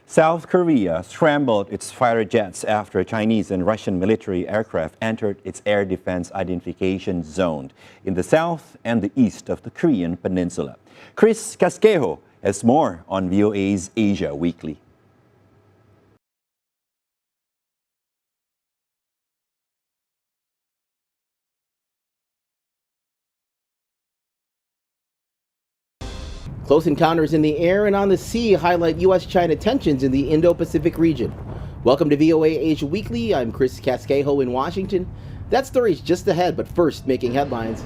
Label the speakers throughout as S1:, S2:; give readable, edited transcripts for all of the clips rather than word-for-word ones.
S1: South Korea scrambled its fighter jets after Chinese and Russian military aircraft entered its air defense identification zone in the south and the east of the Korean Peninsula. Chris Casquejo has more on VOA's Asia Weekly.
S2: Close encounters in the air and on the sea highlight U.S.-China tensions in the Indo-Pacific region. Welcome to VOA Asia Weekly. I'm Chris Casquejo in Washington. That story's just ahead, but first, making headlines.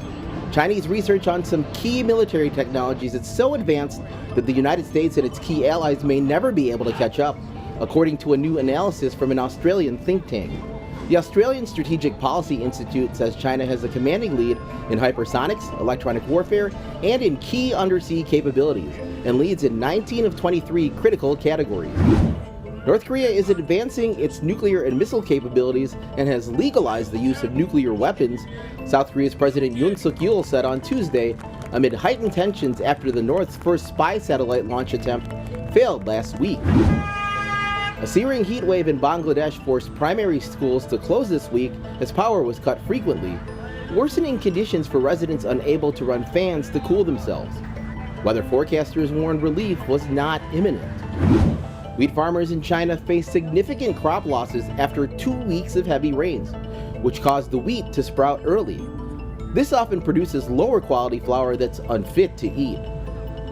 S2: Chinese research on some key military technologies is so advanced that the United States and its key allies may never be able to catch up, according to a new analysis from an Australian think tank. The Australian Strategic Policy Institute says China has a commanding lead in hypersonics, electronic warfare, and in key undersea capabilities, and leads in 19 of 23 critical categories. North Korea is advancing its nuclear and missile capabilities and has legalized the use of nuclear weapons, South Korea's President Yoon Suk-yeol said on Tuesday, amid heightened tensions after the North's first spy satellite launch attempt failed last week. A searing heat wave in Bangladesh forced primary schools to close this week as power was cut frequently, worsening conditions for residents unable to run fans to cool themselves. Weather forecasters warned relief was not imminent. Wheat farmers in China face significant crop losses after 2 weeks of heavy rains, which caused the wheat to sprout early. This often produces lower quality flour that's unfit to eat.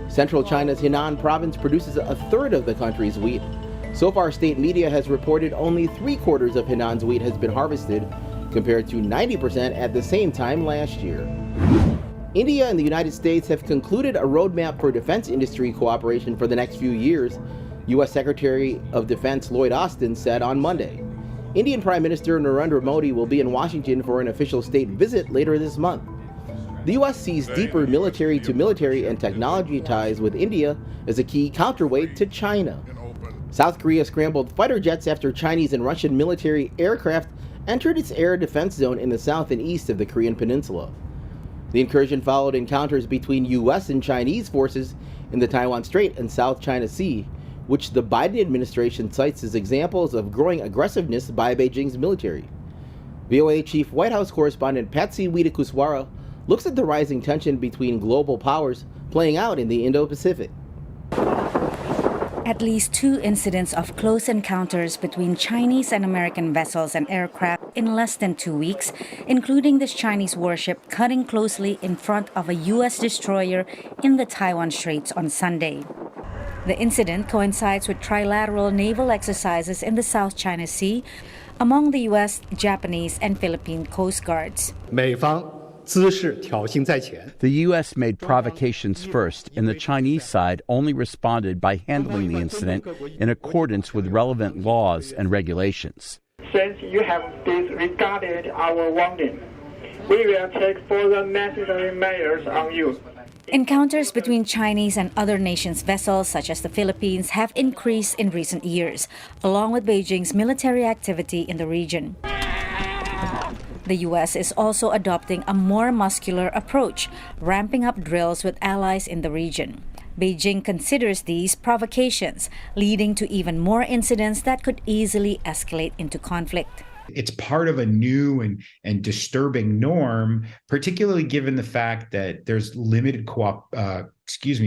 S2: Central China's Henan province produces a third of the country's wheat. So far, state media has reported only 3/4 of Henan's wheat has been harvested, compared to 90% at the same time last year. India and the United States have concluded a roadmap for defense industry cooperation for the next few years, U.S. Secretary of Defense Lloyd Austin said on Monday. Indian Prime Minister Narendra Modi will be in Washington for an official state visit later this month. The U.S. sees deeper military-to-military and technology ties with India as a key counterweight to China. South Korea scrambled fighter jets after Chinese and Russian military aircraft entered its air defense zone in the south and east of the Korean Peninsula. The incursion followed encounters between U.S. and Chinese forces in the Taiwan Strait and South China Sea, which the Biden administration cites as examples of growing aggressiveness by Beijing's military. VOA Chief White House correspondent Patsy Widakuswara looks at the rising tension between global powers playing out in the Indo-Pacific.
S3: At least 2 incidents of close encounters between Chinese and American vessels and aircraft in less than 2 weeks, including this Chinese warship cutting closely in front of a U.S. destroyer in the Taiwan Straits on Sunday. The incident coincides with trilateral naval exercises in the South China Sea among the U.S., Japanese, and Philippine Coast Guards.
S4: The U.S. made provocations first, and the Chinese side only responded by handling the incident in accordance with relevant laws and regulations.
S5: Since you have disregarded our warning, we will take further necessary measures on you.
S3: Encounters between Chinese and other nations' vessels, such as the Philippines, have increased in recent years, along with Beijing's military activity in the region. The U.S. is also adopting a more muscular approach, ramping up drills with allies in the region. Beijing considers these provocations, leading to even more incidents that could easily escalate into conflict.
S6: It's part of a new and disturbing norm, particularly given the fact that there's limited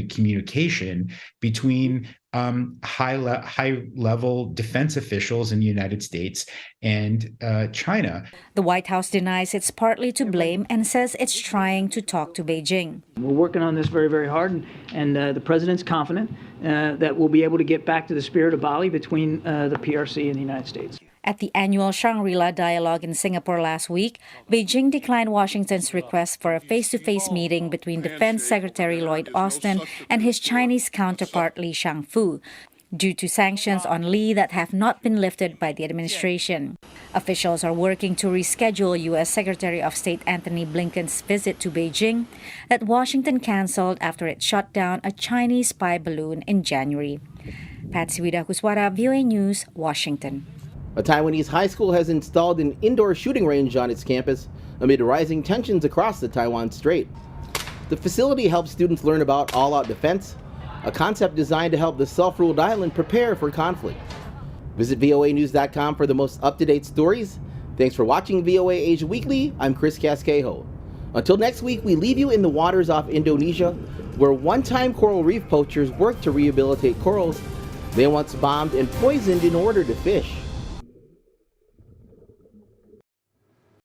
S6: communication between high-level defense officials in the United States and China.
S3: The White House denies it's partly to blame and says it's trying to talk to Beijing.
S7: We're working on this very, very hard, and the president's confident that we'll be able to get back to the spirit of Bali between the PRC and the United States.
S3: At the annual Shangri-La Dialogue in Singapore last week, Beijing declined Washington's request for a face-to-face meeting between Defense Secretary Lloyd Austin and his Chinese counterpart Li Shangfu, due to sanctions on Li that have not been lifted by the administration. Officials are working to reschedule U.S. Secretary of State Antony Blinken's visit to Beijing that Washington canceled after it shot down a Chinese spy balloon in January. Patsy Widakuswara, VOA News, Washington.
S2: A Taiwanese high school has installed an indoor shooting range on its campus amid rising tensions across the Taiwan Strait. The facility helps students learn about all-out defense, a concept designed to help the self-ruled island prepare for conflict. Visit voanews.com for the most up-to-date stories. Thanks for watching VOA Asia Weekly. I'm Chris Casquejo. Until next week, we leave you in the waters off Indonesia, where one-time coral reef poachers work to rehabilitate corals they once bombed and poisoned in order to fish.